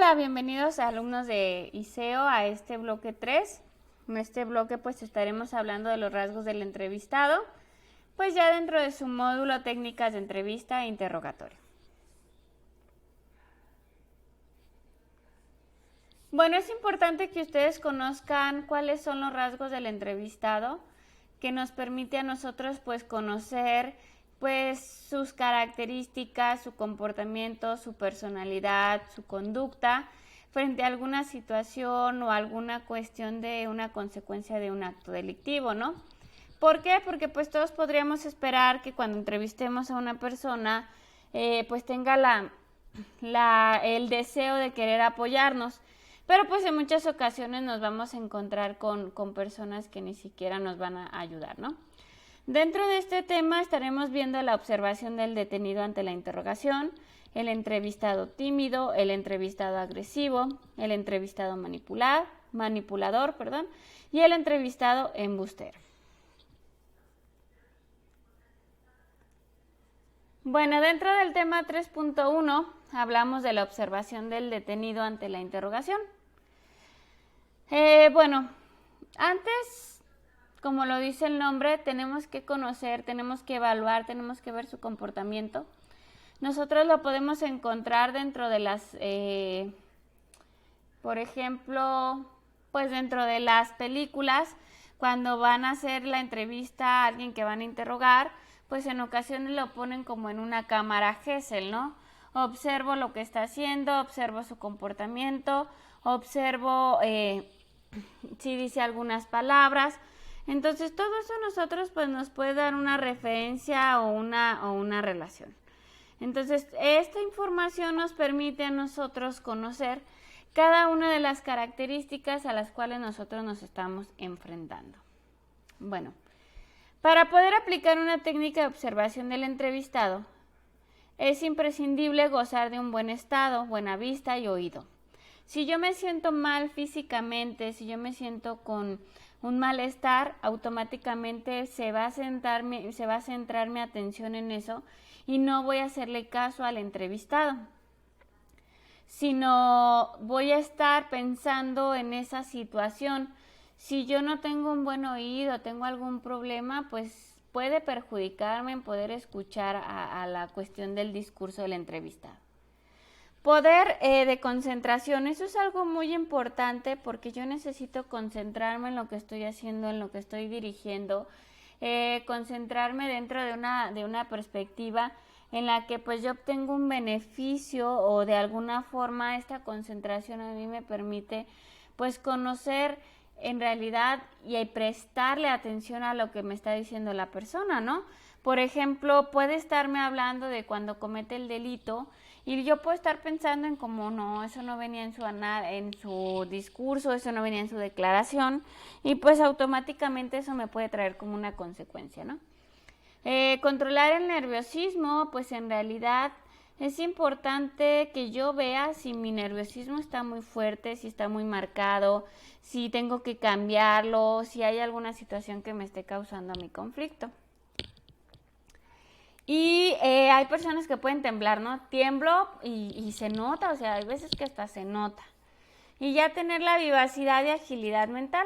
Hola, bienvenidos alumnos de ISEO a este bloque 3. En este bloque pues estaremos hablando de los rasgos del entrevistado, pues ya dentro de su módulo técnicas de entrevista e interrogatorio. Bueno, es importante que ustedes conozcan cuáles son los rasgos del entrevistado, que nos permite a nosotros pues conocer pues sus características, su comportamiento, su personalidad, su conducta frente a alguna situación o alguna cuestión de una consecuencia de un acto delictivo, ¿no? ¿Por qué? Porque pues todos podríamos esperar que cuando entrevistemos a una persona pues tenga el deseo de querer apoyarnos, pero pues en muchas ocasiones nos vamos a encontrar con personas que ni siquiera nos van a ayudar, ¿no? Dentro de este tema estaremos viendo la observación del detenido ante la interrogación, el entrevistado tímido, el entrevistado agresivo, el entrevistado manipulador, y el entrevistado embustero. Bueno, dentro del tema 3.1 hablamos de la observación del detenido ante la interrogación. Bueno, antes, como lo dice el nombre, tenemos que conocer, tenemos que evaluar, tenemos que ver su comportamiento. Nosotros lo podemos encontrar dentro de las, por ejemplo, pues dentro de las películas, cuando van a hacer la entrevista a alguien que van a interrogar, pues en ocasiones lo ponen como en una cámara Gesell, ¿no? Observo lo que está haciendo, observo su comportamiento, observo si dice algunas palabras. Entonces todo eso nosotros pues nos puede dar una referencia o una relación. Entonces esta información nos permite a nosotros conocer cada una de las características a las cuales nosotros nos estamos enfrentando. Bueno, para poder aplicar una técnica de observación del entrevistado, es imprescindible gozar de un buen estado, buena vista y oído. Si yo me siento mal físicamente, si yo me siento con un malestar, automáticamente se va a centrar mi atención en eso y no voy a hacerle caso al entrevistado, sino voy a estar pensando en esa situación. Si yo no tengo un buen oído, tengo algún problema, pues puede perjudicarme en poder escuchar a la cuestión del discurso del entrevistado. Poder de concentración, eso es algo muy importante porque yo necesito concentrarme en lo que estoy haciendo, en lo que estoy dirigiendo, concentrarme dentro de una perspectiva en la que pues yo obtengo un beneficio o de alguna forma esta concentración a mí me permite pues conocer en realidad y prestarle atención a lo que me está diciendo la persona, ¿no? Por ejemplo, puede estarme hablando de cuando comete el delito y yo puedo estar pensando en cómo no, eso no venía en su discurso, eso no venía en su declaración y pues automáticamente eso me puede traer como una consecuencia, ¿no? Controlar el nerviosismo, pues en realidad es importante que yo vea si mi nerviosismo está muy fuerte, si está muy marcado, si tengo que cambiarlo, si hay alguna situación que me esté causando mi conflicto. Y hay personas que pueden temblar, ¿no? Tiemblo y se nota, o sea, hay veces que hasta se nota. Y ya tener la vivacidad y agilidad mental.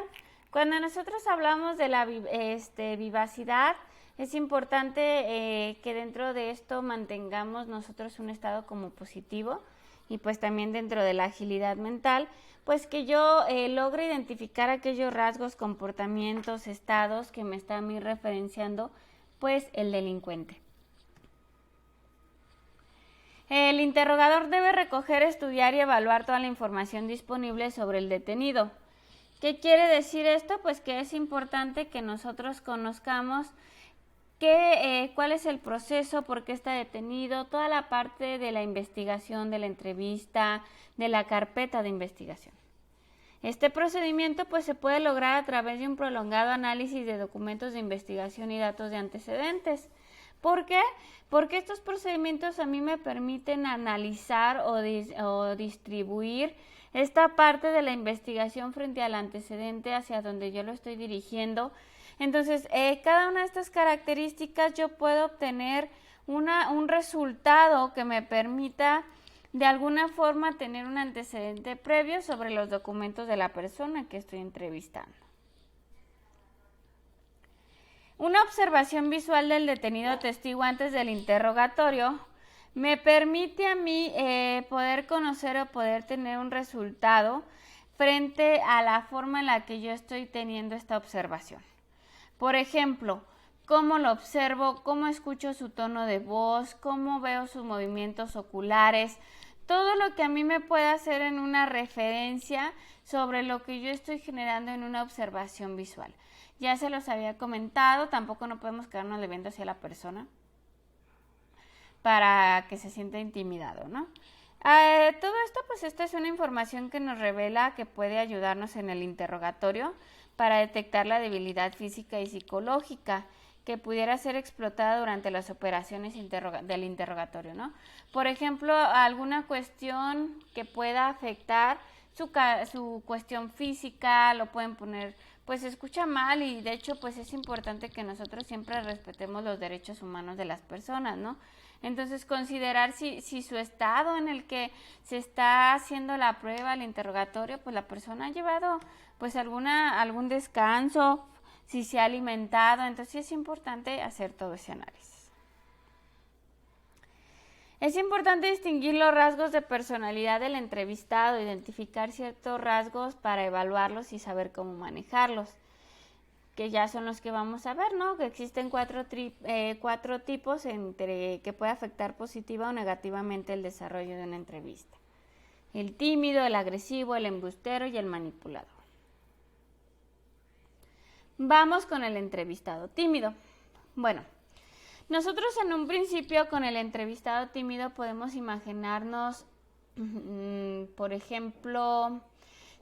Cuando nosotros hablamos de la vivacidad, es importante que dentro de esto mantengamos nosotros un estado como positivo y pues también dentro de la agilidad mental, pues que yo logre identificar aquellos rasgos, comportamientos, estados que me están referenciando pues el delincuente. El interrogador debe recoger, estudiar y evaluar toda la información disponible sobre el detenido. ¿Qué quiere decir esto? Pues que es importante que nosotros conozcamos cuál es el proceso, por qué está detenido, toda la parte de la investigación, de la entrevista, de la carpeta de investigación. Este procedimiento pues se puede lograr a través de un prolongado análisis de documentos de investigación y datos de antecedentes. ¿Por qué? Porque estos procedimientos a mí me permiten analizar o distribuir esta parte de la investigación frente al antecedente hacia donde yo lo estoy dirigiendo. Entonces, cada una de estas características yo puedo obtener un resultado que me permita de alguna forma tener un antecedente previo sobre los documentos de la persona que estoy entrevistando. Una observación visual del detenido testigo antes del interrogatorio me permite a mí poder conocer o poder tener un resultado frente a la forma en la que yo estoy teniendo esta observación. Por ejemplo, cómo lo observo, cómo escucho su tono de voz, cómo veo sus movimientos oculares, todo lo que a mí me puede hacer en una referencia sobre lo que yo estoy generando en una observación visual. Ya se los había comentado, tampoco no podemos quedarnos viendo hacia la persona para que se sienta intimidado, ¿no? Todo esto, pues esta es una información que nos revela que puede ayudarnos en el interrogatorio para detectar la debilidad física y psicológica que pudiera ser explotada durante las operaciones del interrogatorio, ¿no? Por ejemplo, alguna cuestión que pueda afectar su cuestión física, lo pueden poner, pues se escucha mal y de hecho pues es importante que nosotros siempre respetemos los derechos humanos de las personas, ¿no? Entonces considerar si su estado en el que se está haciendo la prueba, el interrogatorio, pues la persona ha llevado pues algún descanso, si se ha alimentado, entonces es importante hacer todo ese análisis. Es importante distinguir los rasgos de personalidad del entrevistado, identificar ciertos rasgos para evaluarlos y saber cómo manejarlos, que ya son los que vamos a ver, ¿no? Que existen cuatro tipos que puede afectar positiva o negativamente el desarrollo de una entrevista. El tímido, el agresivo, el embustero y el manipulador. Vamos con el entrevistado tímido. Bueno, nosotros en un principio con el entrevistado tímido podemos imaginarnos, por ejemplo,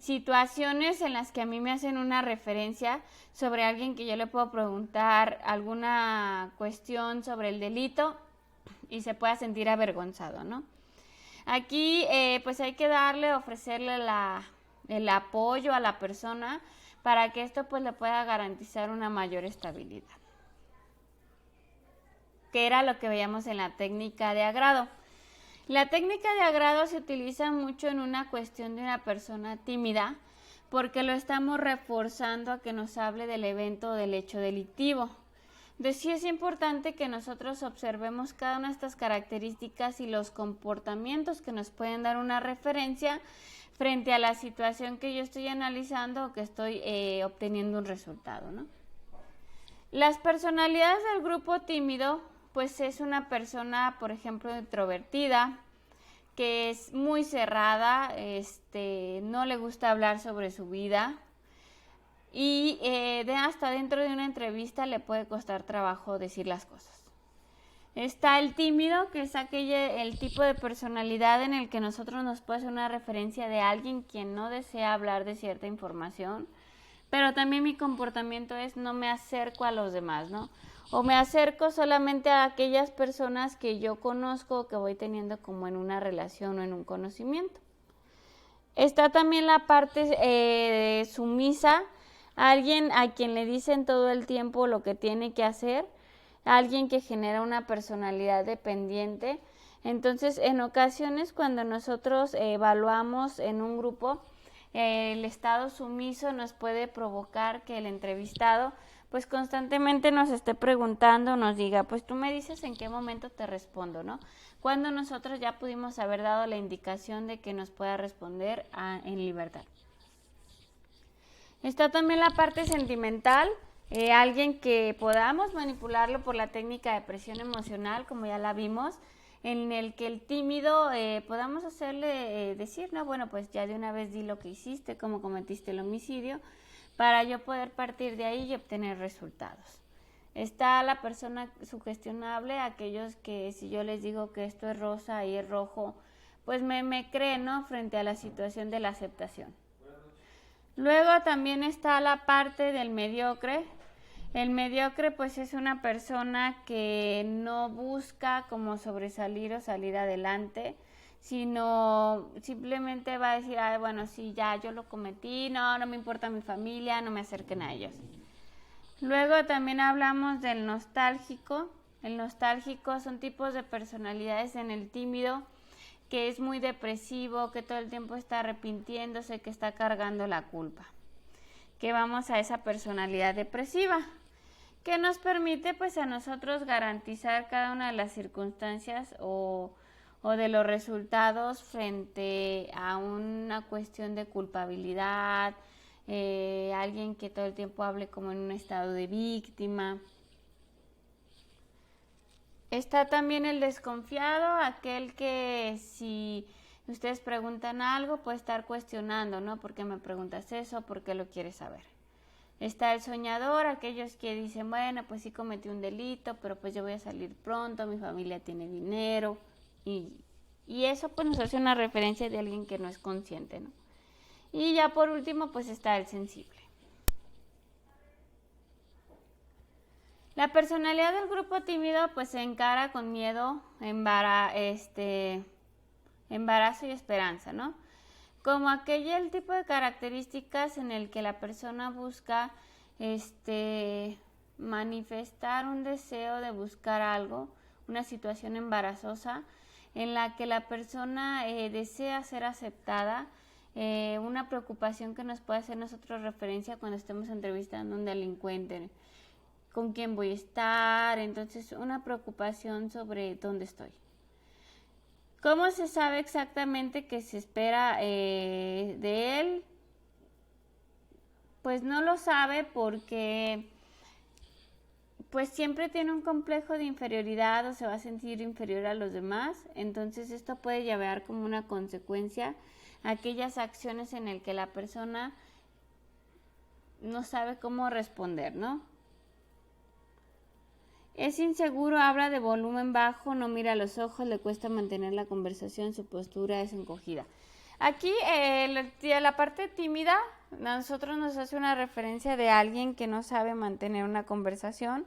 situaciones en las que a mí me hacen una referencia sobre alguien que yo le puedo preguntar alguna cuestión sobre el delito y se pueda sentir avergonzado, ¿no? Aquí pues hay que ofrecerle el apoyo a la persona para que esto pues le pueda garantizar una mayor estabilidad, que era lo que veíamos en la técnica de agrado. La técnica de agrado se utiliza mucho en una cuestión de una persona tímida porque lo estamos reforzando a que nos hable del evento o del hecho delictivo. Entonces sí es importante que nosotros observemos cada una de estas características y los comportamientos que nos pueden dar una referencia frente a la situación que yo estoy analizando o que estoy obteniendo un resultado, ¿no? Las personalidades del grupo tímido, pues es una persona, por ejemplo, introvertida, que es muy cerrada, no le gusta hablar sobre su vida y hasta dentro de una entrevista le puede costar trabajo decir las cosas. Está el tímido, que es el tipo de personalidad en el que nosotros nos puede hacer una referencia de alguien quien no desea hablar de cierta información, pero también mi comportamiento es no me acerco a los demás, ¿no? O me acerco solamente a aquellas personas que yo conozco o que voy teniendo como en una relación o en un conocimiento. Está también la parte sumisa, alguien a quien le dicen todo el tiempo lo que tiene que hacer, alguien que genera una personalidad dependiente. Entonces, en ocasiones cuando nosotros evaluamos en un grupo, el estado sumiso nos puede provocar que el entrevistado pues constantemente nos esté preguntando, nos diga, pues tú me dices en qué momento te respondo, ¿no? Cuando nosotros ya pudimos haber dado la indicación de que nos pueda responder en libertad. Está también la parte sentimental, alguien que podamos manipularlo por la técnica de presión emocional, como ya la vimos, en el que el tímido podamos hacerle decir, no, bueno, pues ya de una vez di lo que hiciste, cómo cometiste el homicidio, para yo poder partir de ahí y obtener resultados. Está la persona sugestionable, aquellos que si yo les digo que esto es rosa y es rojo, pues me creen, ¿no? Frente a la situación de la aceptación. Luego también está la parte del mediocre. El mediocre pues es una persona que no busca como sobresalir o salir adelante, sino simplemente va a decir, bueno, sí, ya yo lo cometí, no me importa mi familia, no me acerquen a ellos. Luego también hablamos del nostálgico. El nostálgico son tipos de personalidades en el tímido que es muy depresivo, que todo el tiempo está arrepintiéndose, que está cargando la culpa. Que vamos a esa personalidad depresiva, que nos permite pues a nosotros garantizar cada una de las circunstancias o de los resultados frente a una cuestión de culpabilidad, alguien que todo el tiempo hable como en un estado de víctima. Está también el desconfiado, aquel que si ustedes preguntan algo puede estar cuestionando, ¿no? ¿Por qué me preguntas eso? ¿Por qué lo quieres saber? Está el soñador, aquellos que dicen, bueno, pues sí cometí un delito, pero pues yo voy a salir pronto, mi familia tiene dinero, y eso pues nos hace una referencia de alguien que no es consciente, ¿no? Y ya por último pues está el sensible. La personalidad del grupo tímido pues se encara con miedo, embarazo y esperanza, ¿no? Como el tipo de características en el que la persona busca manifestar un deseo de buscar algo, una situación embarazosa en la que la persona desea ser aceptada, una preocupación que nos puede hacer nosotros referencia cuando estemos entrevistando a un delincuente, con quién voy a estar, entonces una preocupación sobre dónde estoy. ¿Cómo se sabe exactamente qué se espera de él? Pues no lo sabe porque pues siempre tiene un complejo de inferioridad o se va a sentir inferior a los demás, entonces esto puede llevar como una consecuencia a aquellas acciones en las que la persona no sabe cómo responder, ¿no? Es inseguro, habla de volumen bajo, no mira a los ojos, le cuesta mantener la conversación, su postura es encogida. Aquí la parte tímida, nosotros nos hace una referencia de alguien que no sabe mantener una conversación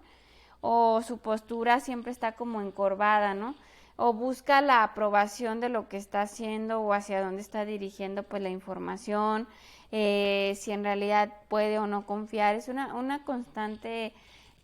o su postura siempre está como encorvada, ¿no? O busca la aprobación de lo que está haciendo o hacia dónde está dirigiendo pues la información, si en realidad puede o no confiar. Es una constante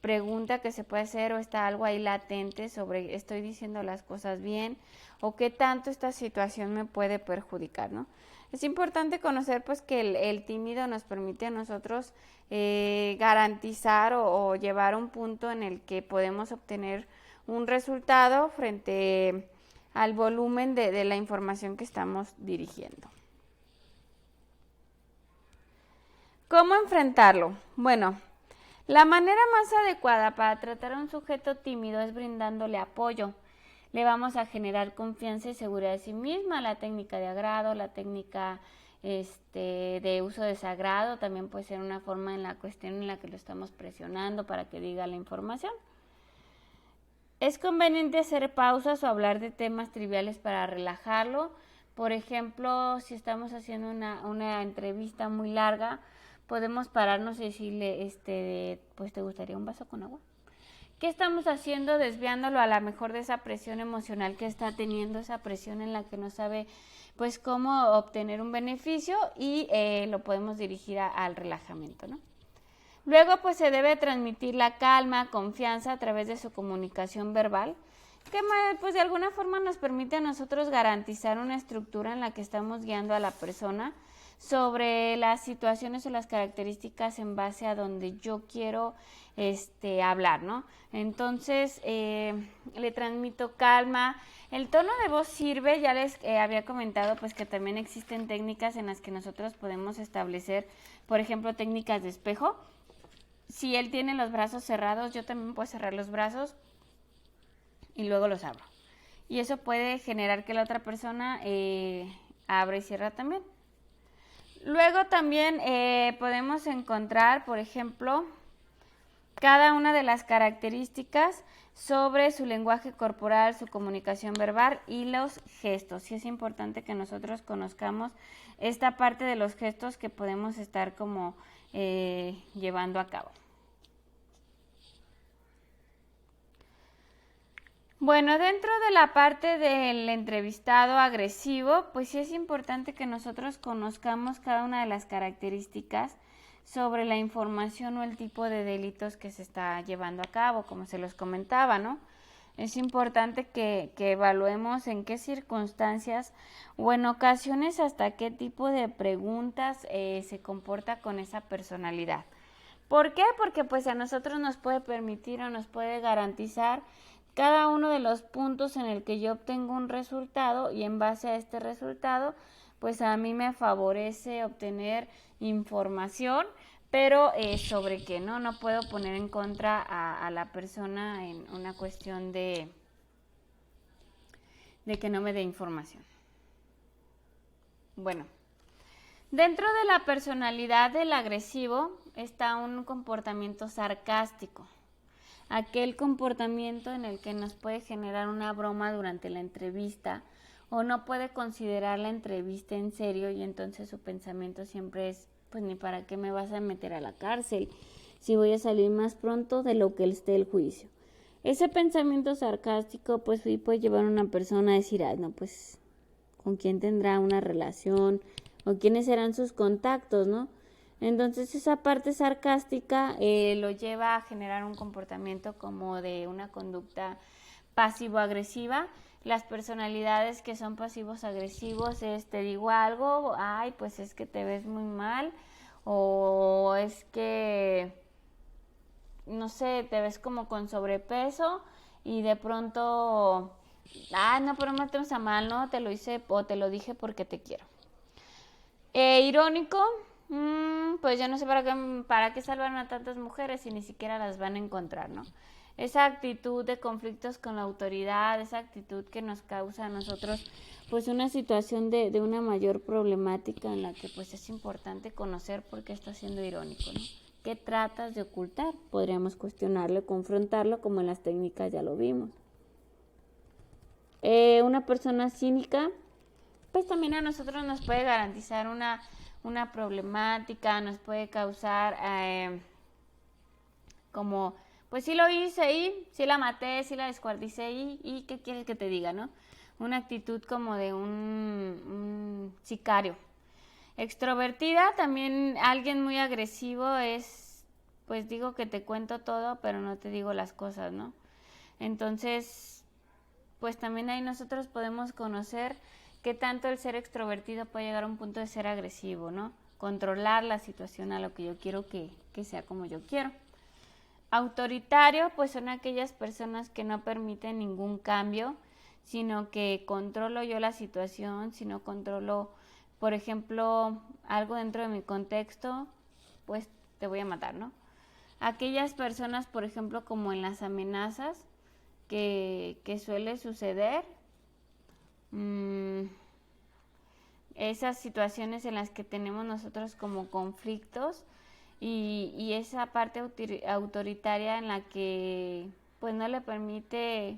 pregunta que se puede hacer o está algo ahí latente sobre estoy diciendo las cosas bien o qué tanto esta situación me puede perjudicar, ¿no? Es importante conocer pues que el tímido nos permite a nosotros garantizar o llevar a un punto en el que podemos obtener un resultado frente al volumen de la información que estamos dirigiendo. ¿Cómo enfrentarlo? Bueno, la manera más adecuada para tratar a un sujeto tímido es brindándole apoyo. Le vamos a generar confianza y seguridad de sí misma, la técnica de agrado, la técnica de uso de sagrado, también puede ser una forma en la cuestión en la que lo estamos presionando para que diga la información. Es conveniente hacer pausas o hablar de temas triviales para relajarlo. Por ejemplo, si estamos haciendo una entrevista muy larga, podemos pararnos y decirle, pues ¿te gustaría un vaso con agua? ¿Qué estamos haciendo? Desviándolo a la mejor de esa presión emocional que está teniendo, esa presión en la que no sabe pues cómo obtener un beneficio y lo podemos dirigir al relajamiento, ¿no? Luego pues se debe transmitir la calma, confianza a través de su comunicación verbal, que pues de alguna forma nos permite a nosotros garantizar una estructura en la que estamos guiando a la persona sobre las situaciones o las características en base a donde yo quiero hablar, ¿no? Entonces le transmito calma. El tono de voz sirve, ya les había comentado pues que también existen técnicas en las que nosotros podemos establecer, por ejemplo, técnicas de espejo. Si él tiene los brazos cerrados, yo también puedo cerrar los brazos y luego los abro. Y eso puede generar que la otra persona abra y cierra también. Luego también podemos encontrar, por ejemplo, cada una de las características sobre su lenguaje corporal, su comunicación verbal y los gestos. Sí es importante que nosotros conozcamos esta parte de los gestos que podemos estar como llevando a cabo. Bueno, dentro de la parte del entrevistado agresivo, pues sí es importante que nosotros conozcamos cada una de las características sobre la información o el tipo de delitos que se está llevando a cabo, como se los comentaba, ¿no? Es importante que evaluemos en qué circunstancias o en ocasiones hasta qué tipo de preguntas se comporta con esa personalidad. ¿Por qué? Porque pues a nosotros nos puede permitir o nos puede garantizar cada uno de los puntos en el que yo obtengo un resultado, y en base a este resultado pues a mí me favorece obtener información, pero sobre que no puedo poner en contra a la persona en una cuestión de que no me dé información. Bueno, dentro de la personalidad del agresivo está un comportamiento sarcástico, aquel comportamiento en el que nos puede generar una broma durante la entrevista o no puede considerar la entrevista en serio, y entonces su pensamiento siempre es, pues ni para qué me vas a meter a la cárcel si voy a salir más pronto de lo que esté el juicio. Ese pensamiento sarcástico pues sí puede llevar a una persona a decir, ay no, pues con quién tendrá una relación o quiénes serán sus contactos, ¿no? Entonces esa parte sarcástica lo lleva a generar un comportamiento como de una conducta pasivo-agresiva. Las personalidades que son pasivos agresivos es, te digo algo, ay, pues es que te ves muy mal, o es que, no sé, te ves como con sobrepeso y de pronto, no, pero no te vas mal, ¿no? Te lo hice o te lo dije porque te quiero. Irónico, pues yo no sé para qué salvan a tantas mujeres si ni siquiera las van a encontrar, ¿no? Esa actitud de conflictos con la autoridad, esa actitud que nos causa a nosotros pues una situación de una mayor problemática en la que pues es importante conocer por qué está siendo irónico, ¿no? ¿Qué tratas de ocultar? Podríamos cuestionarlo, confrontarlo, como en las técnicas ya lo vimos. Una persona cínica pues también a nosotros nos puede garantizar una problemática, nos puede causar como, pues sí lo hice y sí la maté, sí la descuarticé y ¿qué quieres que te diga, no? Una actitud como de un sicario. Extrovertida, también alguien muy agresivo es, pues digo que te cuento todo, pero no te digo las cosas, ¿no? Entonces, pues también ahí nosotros podemos conocer qué tanto el ser extrovertido puede llegar a un punto de ser agresivo, ¿no? Controlar la situación a lo que yo quiero que sea como yo quiero. Autoritario, pues son aquellas personas que no permiten ningún cambio, sino que controlo yo la situación, si no controlo, por ejemplo, algo dentro de mi contexto, pues te voy a matar, ¿no? Aquellas personas, por ejemplo, como en las amenazas, que suele suceder, esas situaciones en las que tenemos nosotros como conflictos y esa parte autoritaria en la que pues no le permite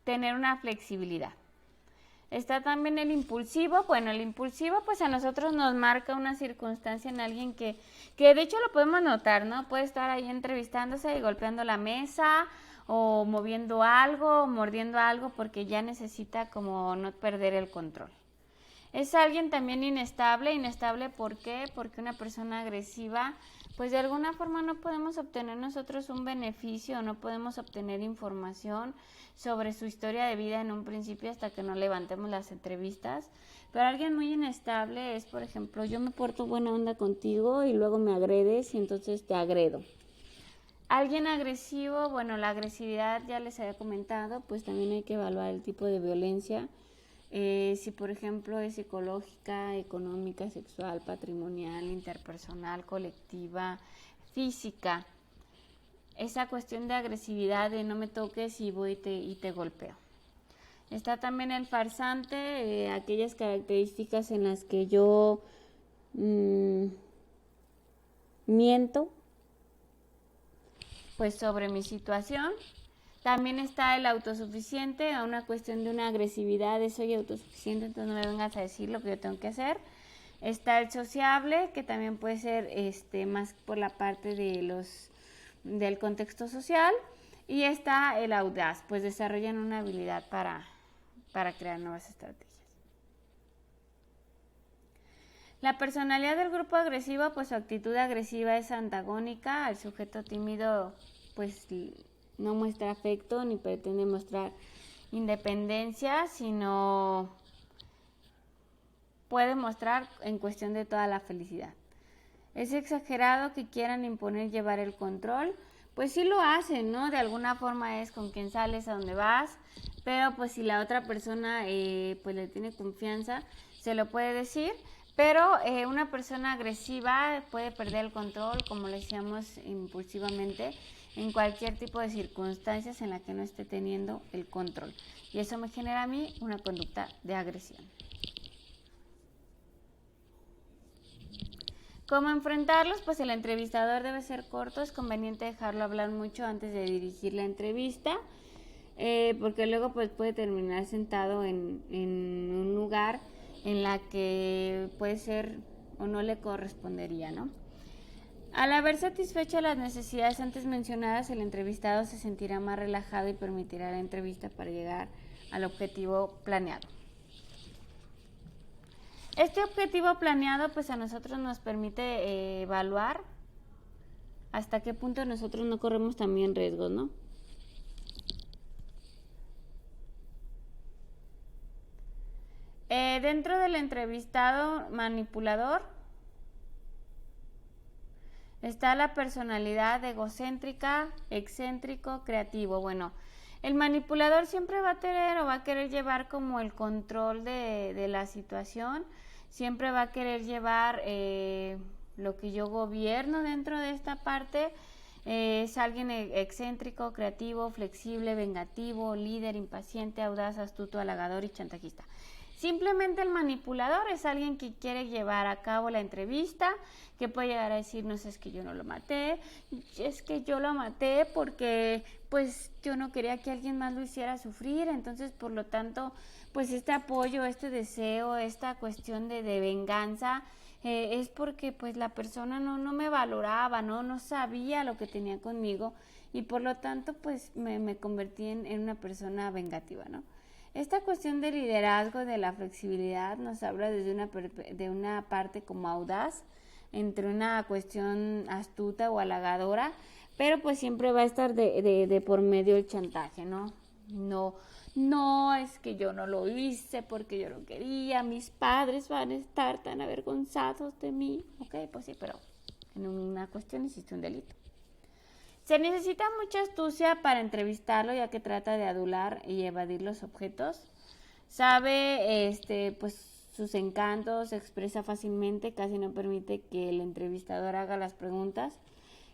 tener una flexibilidad. Está también el impulsivo. Bueno, el impulsivo pues a nosotros nos marca una circunstancia en alguien que de hecho lo podemos notar, ¿no? Puede estar ahí entrevistándose y golpeando la mesa o moviendo algo, o mordiendo algo porque ya necesita como no perder el control. Es alguien también inestable, ¿por qué? Porque una persona agresiva, pues de alguna forma no podemos obtener nosotros un beneficio, no podemos obtener información sobre su historia de vida en un principio hasta que no levantemos las entrevistas. Pero alguien muy inestable es, por ejemplo, yo me porto buena onda contigo y luego me agredes y entonces te agredo. Alguien agresivo, bueno, la agresividad ya les había comentado, pues también hay que evaluar el tipo de violencia. Si por ejemplo es psicológica, económica, sexual, patrimonial, interpersonal, colectiva, física, esa cuestión de agresividad de no me toques y voy y te golpeo. Está también el farsante, aquellas características en las que yo miento pues sobre mi situación. También está el autosuficiente, a una cuestión de una agresividad de soy autosuficiente, entonces no me vengas a decir lo que yo tengo que hacer. Está el sociable, que también puede ser más por la parte de del contexto social. Y está el audaz, pues desarrollan una habilidad para crear nuevas estrategias. La personalidad del grupo agresivo, pues su actitud agresiva es antagónica, el sujeto tímido pues no muestra afecto ni pretende mostrar independencia, sino puede mostrar en cuestión de toda la felicidad. Es exagerado que quieran imponer llevar el control, pues sí lo hacen, ¿no? De alguna forma es con quien sales, a donde vas, pero pues si la otra persona pues le tiene confianza, se lo puede decir, pero una persona agresiva puede perder el control, como le decíamos, impulsivamente, en cualquier tipo de circunstancias en la que no esté teniendo el control. Y eso me genera a mí una conducta de agresión. ¿Cómo enfrentarlos? Pues el entrevistador debe ser corto, es conveniente dejarlo hablar mucho antes de dirigir la entrevista, porque luego pues puede terminar sentado en un lugar en la que puede ser o no le correspondería, ¿no? Al haber satisfecho las necesidades antes mencionadas, el entrevistado se sentirá más relajado y permitirá la entrevista para llegar al objetivo planeado. Este objetivo planeado pues a nosotros nos permite evaluar hasta qué punto nosotros no corremos también riesgos, ¿no? Dentro del entrevistado manipulador está la personalidad egocéntrica, excéntrico, creativo. Bueno, el manipulador siempre va a tener o va a querer llevar como el control de la situación, siempre va a querer llevar lo que yo gobierno dentro de esta parte. Es alguien excéntrico, creativo, flexible, vengativo, líder, impaciente, audaz, astuto, halagador y chantajista. Simplemente el manipulador es alguien que quiere llevar a cabo la entrevista, que puede llegar a decir, no sé, es que yo no lo maté, es que yo lo maté porque pues yo no quería que alguien más lo hiciera sufrir, entonces por lo tanto pues este apoyo, este deseo, esta cuestión de venganza es porque pues la persona no me valoraba, no sabía lo que tenía conmigo y por lo tanto pues me convertí en una persona vengativa, ¿no? Esta cuestión del liderazgo, de la flexibilidad, nos habla desde una parte como audaz, entre una cuestión astuta o halagadora, pero pues siempre va a estar de por medio el chantaje, ¿no? No, es que yo no lo hice porque yo no quería, mis padres van a estar tan avergonzados de mí. Ok, pues sí, pero en una cuestión existe un delito. Se necesita mucha astucia para entrevistarlo, ya que trata de adular y evadir los objetos. Sabe pues sus encantos, se expresa fácilmente, casi no permite que el entrevistador haga las preguntas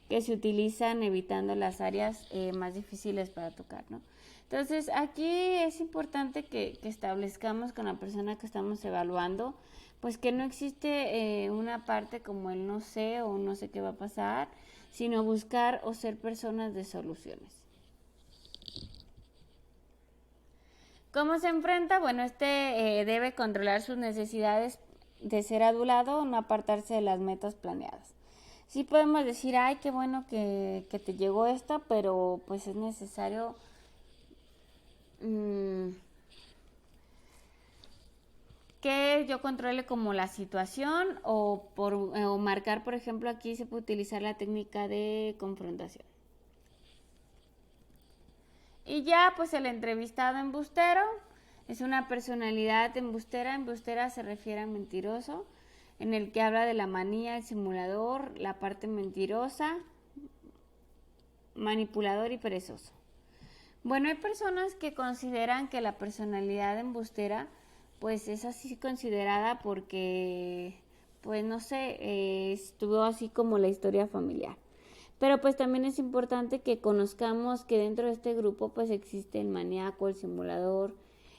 que se utilizan, evitando las áreas más difíciles para tocar, ¿no? Entonces, aquí es importante que establezcamos con la persona que estamos evaluando, pues que no existe una parte como el no sé o no sé qué va a pasar, sino buscar o ser personas de soluciones. ¿Cómo se enfrenta? Bueno, debe controlar sus necesidades de ser adulado, no apartarse de las metas planeadas. Sí podemos decir, ay, qué bueno que te llegó esto, pero pues es necesario que yo controle como la situación o marcar, por ejemplo, aquí se puede utilizar la técnica de confrontación. Y ya pues el entrevistado embustero es una personalidad embustera. Embustera se refiere a mentiroso, en el que habla de la manía, el simulador, la parte mentirosa, manipulador y perezoso. Bueno, hay personas que consideran que la personalidad embustera pues es así considerada porque pues no sé, estuvo así como la historia familiar. Pero pues también es importante que conozcamos que dentro de este grupo pues existe el maníaco, el simulador,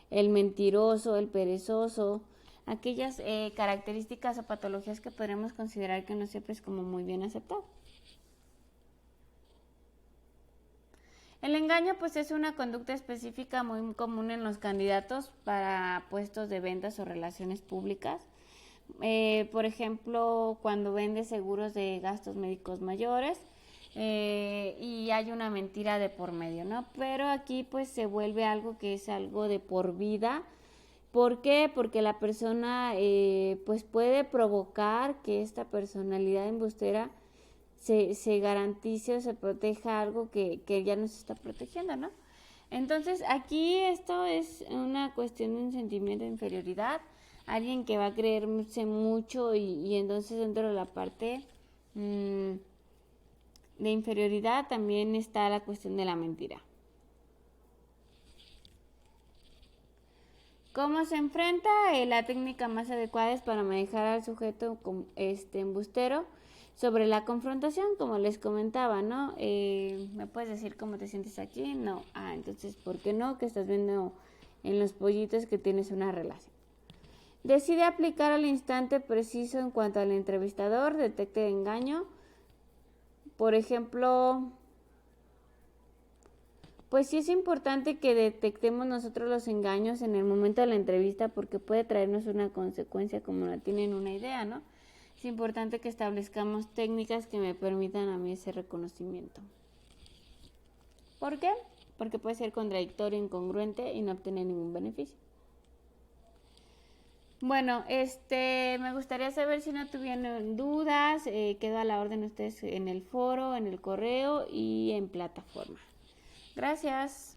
el mentiroso, el perezoso, aquellas características o patologías que podremos considerar que no siempre es como muy bien aceptado. El engaño pues es una conducta específica muy común en los candidatos para puestos de ventas o relaciones públicas. Por ejemplo, cuando vende seguros de gastos médicos mayores y hay una mentira de por medio, ¿no? Pero aquí pues se vuelve algo que es algo de por vida. ¿Por qué? Porque la persona pues puede provocar que esta personalidad embustera se garantice o se proteja algo que ya no se está protegiendo, ¿no? Entonces aquí esto es una cuestión de un sentimiento de inferioridad, alguien que va a creerse mucho y entonces dentro de la parte de inferioridad también está la cuestión de la mentira. ¿Cómo se enfrenta? La técnica más adecuada es para manejar al sujeto embustero sobre la confrontación, como les comentaba, ¿no? ¿Me puedes decir cómo te sientes aquí? No. Ah, entonces, ¿por qué no? Que estás viendo en los pollitos que tienes una relación. Decide aplicar al instante preciso en cuanto al entrevistador, detecte engaño. Por ejemplo, pues sí es importante que detectemos nosotros los engaños en el momento de la entrevista porque puede traernos una consecuencia como no tienen una idea, ¿no? Es importante que establezcamos técnicas que me permitan a mí ese reconocimiento. ¿Por qué? Porque puede ser contradictorio, incongruente y no obtener ningún beneficio. Bueno, me gustaría saber si no tuvieron dudas, quedo a la orden ustedes en el foro, en el correo y en plataforma. Gracias.